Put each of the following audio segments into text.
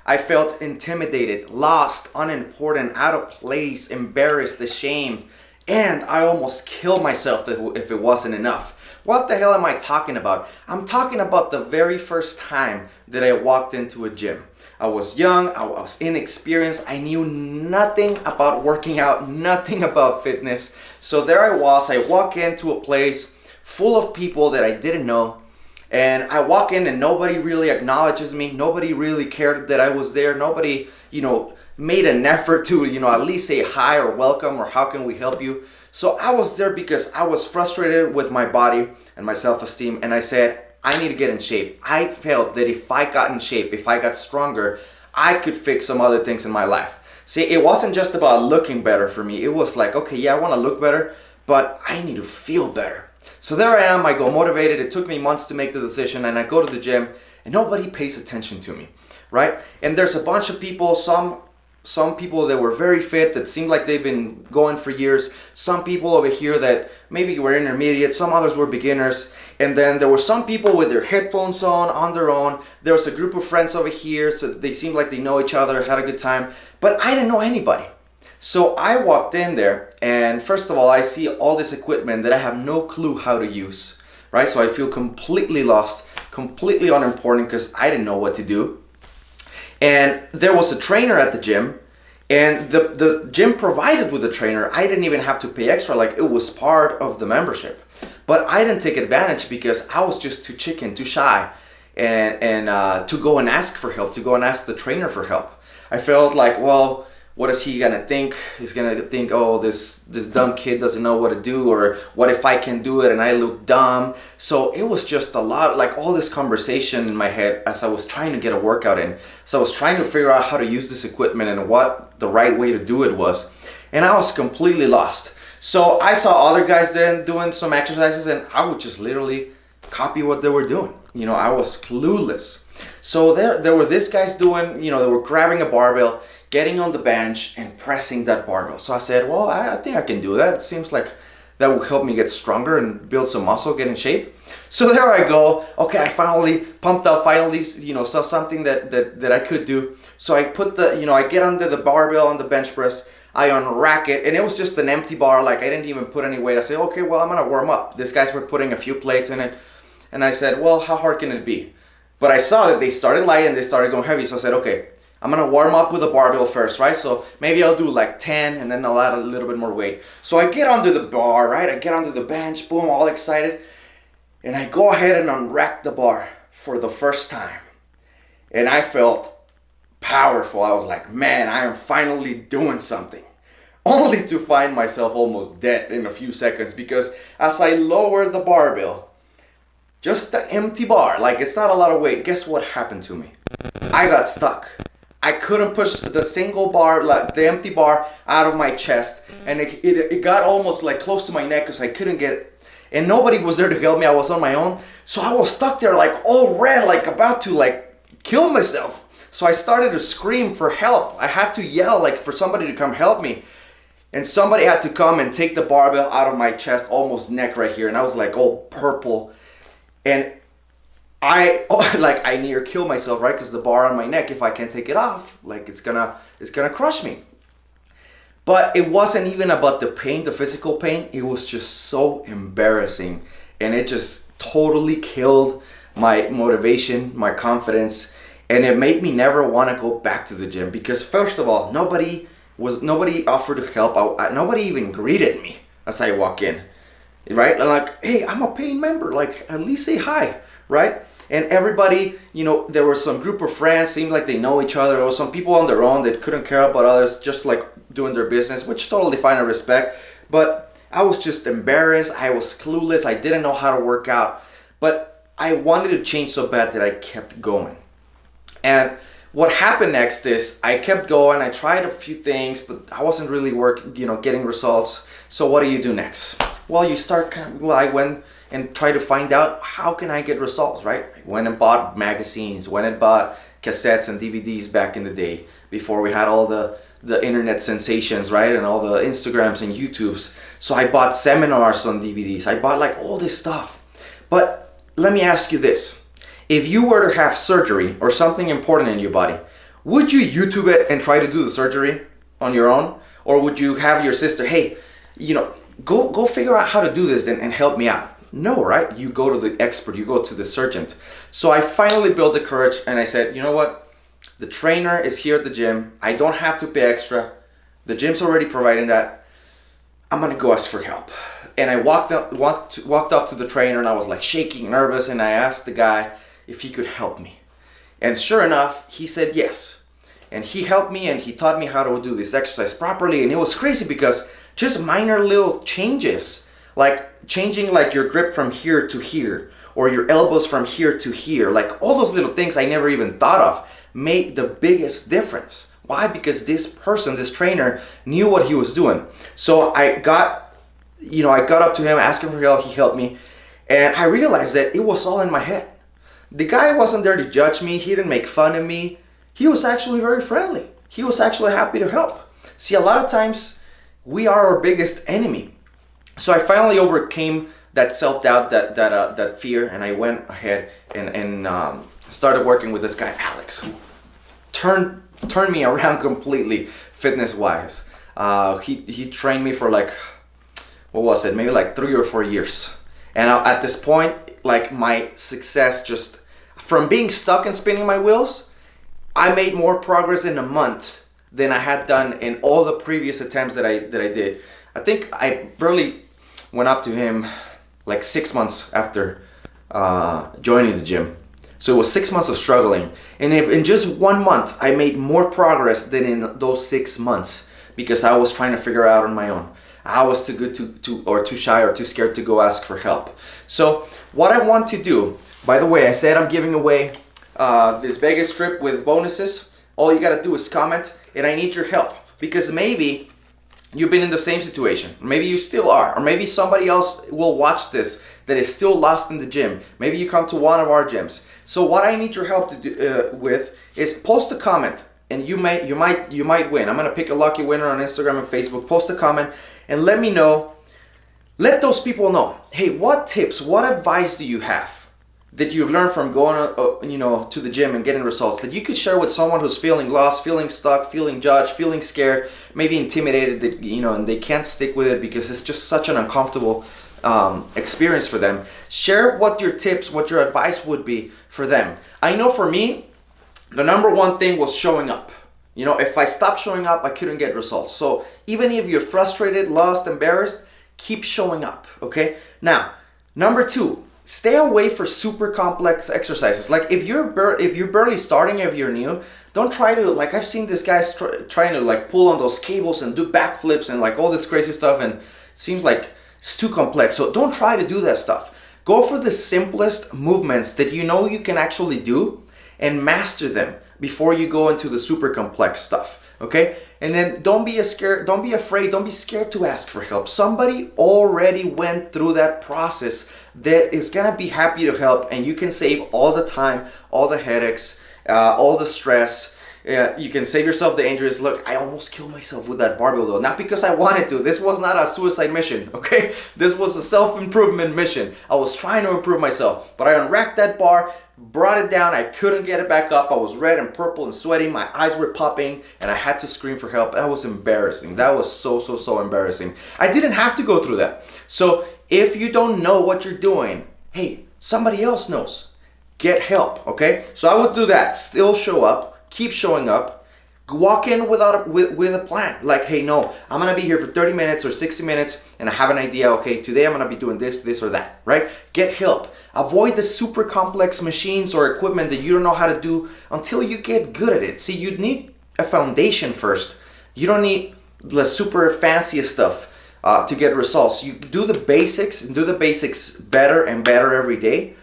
I felt intimidated, lost, unimportant, out of place, embarrassed, ashamed, and I almost killed myself if it wasn't enough. What the hell am I talking about? I'm talking about the very first time that I walked into a gym. I was young, I was inexperienced, I knew nothing about working out, nothing about fitness. So there I was, I walk into a place full of people that I didn't know, and I walk in and nobody really acknowledges me, nobody really cared that I was there, nobody, made an effort to, at least say hi or welcome or how can we help you. So I was there because I was frustrated with my body and my self-esteem, and I said, I need to get in shape. I felt that if I got in shape, if I got stronger, I could fix some other things in my life. See, it wasn't just about looking better for me. It was like, okay, yeah, I want to look better, but I need to feel better. So there I am, I go motivated. It took me months to make the decision, and I go to the gym and nobody pays attention to me, right? And there's a bunch of people, some people that were very fit that seemed like they've been going for years, some people over here that maybe were intermediate, some others were beginners, and then there were some people with their headphones on their own. There was a group of friends over here, so they seemed like they know each other, had a good time, but I didn't know anybody. So I walked in there, and first of all, I see all this equipment that I have no clue how to use, right? So I feel completely lost, completely unimportant because I didn't know what to do. And there was a trainer at the gym, and the gym provided with a trainer. I didn't even have to pay extra, like it was part of the membership. But I didn't take advantage because I was just too chicken, too shy, and to go and ask for help, to go and ask the trainer for help. I felt like, well, what is he gonna think? He's gonna think, oh, this dumb kid doesn't know what to do, or what if I can do it and I look dumb? So it was just a lot, like all this conversation in my head as I was trying to get a workout in. So I was trying to figure out how to use this equipment and what the right way to do it was. And I was completely lost. So I saw other guys then doing some exercises, and I would just literally copy what they were doing. I was clueless. So there were these guys doing, they were grabbing a barbell, getting on the bench and pressing that barbell. So I said, well, I think I can do that. It seems like that will help me get stronger and build some muscle, get in shape. So there I go. Okay, I finally pumped up, finally, saw something that I could do. So I put I get under the barbell on the bench press, I unrack it, and it was just an empty bar, like I didn't even put any weight. I said, okay, well, I'm gonna warm up. These guys were putting a few plates in it, and I said, well, how hard can it be? But I saw that they started light and they started going heavy, so I said, okay, I'm gonna warm up with a barbell first, right? So maybe I'll do like 10 and then I'll add a little bit more weight. So I get under the bar, right? I get under the bench, boom, all excited. And I go ahead and unrack the bar for the first time. And I felt powerful. I was like, man, I am finally doing something. Only to find myself almost dead in a few seconds, because as I lowered the barbell, just the empty bar, like it's not a lot of weight, guess what happened to me? I got stuck. I couldn't push the single bar, like the empty bar, out of my chest, and it got almost like close to my neck because I couldn't get it. And nobody was there to help me. I was on my own. So I was stuck there like all red, like about to like kill myself. So I started to scream for help. I had to yell like for somebody to come help me. And somebody had to come and take the barbell out of my chest, almost neck right here. And I was like all purple. And I near kill myself, right? Because the bar on my neck, if I can't take it off, like it's gonna crush me. But it wasn't even about the pain, the physical pain. It was just so embarrassing, and it just totally killed my motivation, my confidence, and it made me never want to go back to the gym. Because first of all, nobody offered to help. Nobody even greeted me as I walk in, right? And like, hey, I'm a paying member. Like, at least say hi, right? And everybody, there was some group of friends, seemed like they know each other. There was some people on their own that couldn't care about others, just like doing their business, which totally fine and respect. But I was just embarrassed. I was clueless. I didn't know how to work out. But I wanted to change so bad that I kept going. And what happened next is I kept going. I tried a few things, but I wasn't really getting results. So what do you do next? Well, you start I went and try to find out how can I get results, right? I went and bought magazines, went and bought cassettes and DVDs back in the day before we had all the internet sensations, right? And all the Instagrams and YouTubes. So I bought seminars on DVDs. I bought like all this stuff. But let me ask you this. If you were to have surgery or something important in your body, Would you YouTube it and try to do the surgery on your own? Or would you have your sister, hey, go figure out how to do this and help me out? No, right? You go to the expert, you go to the surgeon. So I finally built the courage and I said, you know what? The trainer is here at the gym. I don't have to pay extra. The gym's already providing that. I'm gonna go ask for help. And I walked up to the trainer and I was like shaking, nervous, and I asked the guy if he could help me. And sure enough, he said yes. And he helped me and he taught me how to do this exercise properly. And it was crazy because just minor little changes, like changing like your grip from here to here, or your elbows from here to here, like all those little things I never even thought of made the biggest difference. Why? Because this person, this trainer, knew what he was doing. So I got up to him, asking for help, he helped me, and I realized that it was all in my head. The guy wasn't there to judge me, he didn't make fun of me, he was actually very friendly. He was actually happy to help. See, a lot of times, we are our biggest enemy. So I finally overcame that self-doubt, that fear, and I went ahead and started working with this guy, Alex, who turned me around completely, fitness-wise. He trained me for like, what was it, maybe like 3 or 4 years. And at this point, like my success just, from being stuck and spinning my wheels, I made more progress in a month than I had done in all the previous attempts that I did. I think I barely went up to him like 6 months after joining the gym. So it was 6 months of struggling. And in just 1 month, I made more progress than in those 6 months because I was trying to figure it out on my own. I was too good or too shy or too scared to go ask for help. So what I want to do, by the way, I said I'm giving away this Vegas trip with bonuses. All you gotta do is comment, and I need your help because maybe you've been in the same situation. Maybe you still are, or maybe somebody else will watch this that is still lost in the gym. Maybe you come to one of our gyms. So what I need your help to do with is post a comment, and you might win. I'm gonna pick a lucky winner on Instagram and Facebook. Post a comment and let me know. Let those people know. Hey, what tips, what advice do you have that you've learned from going to the gym and getting results that you could share with someone who's feeling lost, feeling stuck, feeling judged, feeling scared, maybe intimidated that and they can't stick with it because it's just such an uncomfortable experience for them. Share what your tips, what your advice would be for them. I know for me, the number one thing was showing up. If I stopped showing up, I couldn't get results. So even if you're frustrated, lost, embarrassed, keep showing up, okay? Now, number 2, stay away for super complex exercises. Like if you're barely starting, if you're new, don't try to, like I've seen these guys trying to like pull on those cables and do backflips and like all this crazy stuff, and it seems like it's too complex. So don't try to do that stuff. Go for the simplest movements that you know you can actually do and master them before you go into the super complex stuff, okay? And then don't be afraid, don't be scared to ask for help. Somebody already went through that process that is gonna be happy to help, and you can save all the time, all the headaches, all the stress. You can save yourself the injuries. Look, I almost killed myself with that barbell though, not because I wanted to. This was not a suicide mission, okay? This was a self-improvement mission. I was trying to improve myself, but I unracked that bar, brought it down, I couldn't get it back up. I was red and purple and sweating, my eyes were popping, and I had to scream for help. That was embarrassing. That was so embarrassing. I didn't have to go through that. So if you don't know what you're doing, hey, somebody else knows. Get help, okay? So I would do that. Still show up, keep showing up, walk in with a plan. Like, hey, no, I'm gonna be here for 30 minutes or 60 minutes, and I have an idea, okay, today I'm gonna be doing this or that, right? Get help. Avoid the super complex machines or equipment that you don't know how to do until you get good at it. See, you need a foundation first. You don't need the super fanciest stuff to get results. You do the basics and do the basics better and better every day,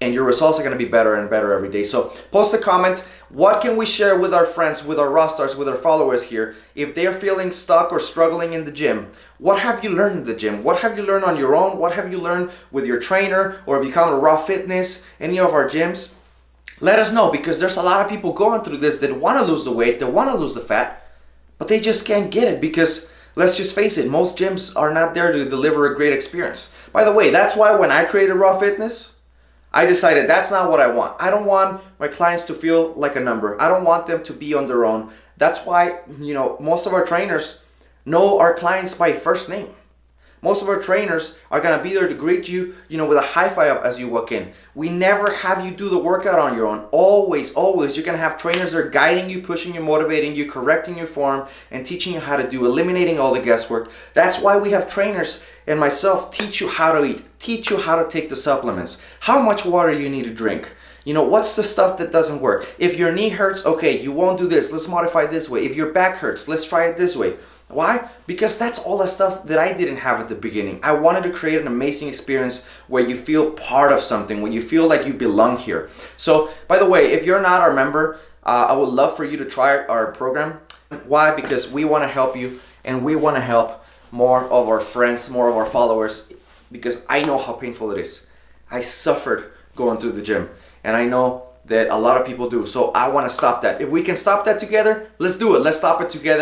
and your results are going to be better and better every day. So post a comment. What can we share with our friends, with our rosters, with our followers here? If they're feeling stuck or struggling in the gym, what have you learned in the gym? What have you learned on your own? What have you learned with your trainer? Or if you come to Raw Fitness, any of our gyms? Let us know, because there's a lot of people going through this that want to lose the weight, they want to lose the fat, but they just can't get it because, let's just face it, most gyms are not there to deliver a great experience. By the way, that's why when I created Raw Fitness, I decided that's not what I want. I don't want my clients to feel like a number. I don't want them to be on their own. That's why, most of our trainers know our clients by first name. Most of our trainers are gonna be there to greet you, with a high five as you walk in. We never have you do the workout on your own. Always, always, you're gonna have trainers that are guiding you, pushing you, motivating you, correcting your form, and teaching you how to do, eliminating all the guesswork. That's why we have trainers and myself teach you how to eat, teach you how to take the supplements, how much water you need to drink. What's the stuff that doesn't work? If your knee hurts, okay, you won't do this. Let's modify it this way. If your back hurts, let's try it this way. Why? Because that's all the stuff that I didn't have at the beginning. I wanted to create an amazing experience where you feel part of something, where you feel like you belong here. So, by the way, if you're not our member, I would love for you to try our program. Why? Because we want to help you, and we want to help more of our friends, more of our followers, because I know how painful it is. I suffered going through the gym, and I know that a lot of people do. So I want to stop that. If we can stop that together, let's do it. Let's stop it together.